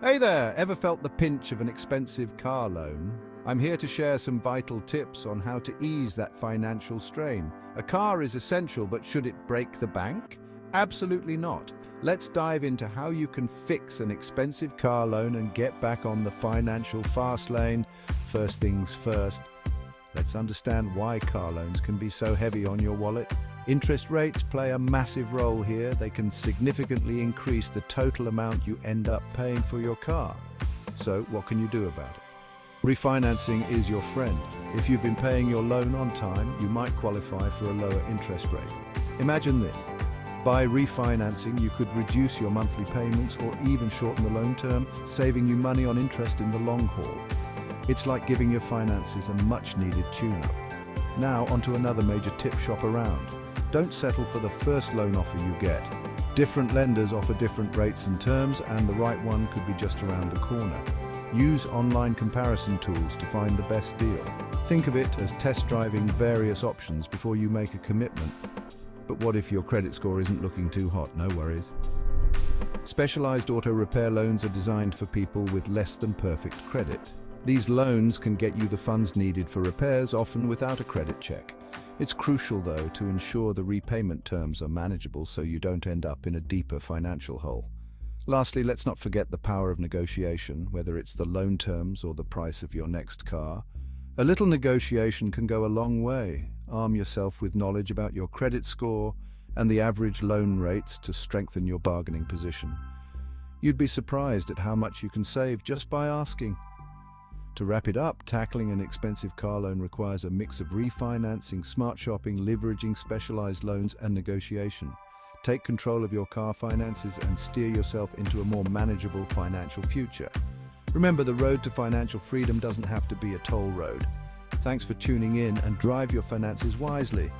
Hey there, ever felt the pinch of an expensive car loan? I'm here to share some vital tips on how to ease that financial strain. A car is essential, but should it break the bank? Absolutely not. Let's dive into how you can fix an expensive car loan and get back on the financial fast lane. First things first, let's understand why car loans can be so heavy on your wallet. Interest rates play a massive role here. They can significantly increase the total amount you end up paying for your car. So, what can you do about it? Refinancing is your friend. If you've been paying your loan on time, you might qualify for a lower interest rate. Imagine this. By refinancing, you could reduce your monthly payments or even shorten the loan term, saving you money on interest in the long haul. It's like giving your finances a much-needed tune-up. Now, onto another major tip: shop around. Don't settle for the first loan offer you get. Different lenders offer different rates and terms, and the right one could be just around the corner. Use online comparison tools to find the best deal. Think of it as test driving various options before you make a commitment. But what if your credit score isn't looking too hot? No worries. Specialized auto repair loans are designed for people with less than perfect credit. These loans can get you the funds needed for repairs, often without a credit check. It's crucial, though, to ensure the repayment terms are manageable so you don't end up in a deeper financial hole. Lastly, let's not forget the power of negotiation, whether it's the loan terms or the price of your next car. A little negotiation can go a long way. Arm yourself with knowledge about your credit score and the average loan rates to strengthen your bargaining position. You'd be surprised at how much you can save just by asking. To wrap it up, tackling an expensive car loan requires a mix of refinancing, smart shopping, leveraging specialized loans, and negotiation. Take control of your car finances and steer yourself into a more manageable financial future. Remember, the road to financial freedom doesn't have to be a toll road. Thanks for tuning in, and drive your finances wisely.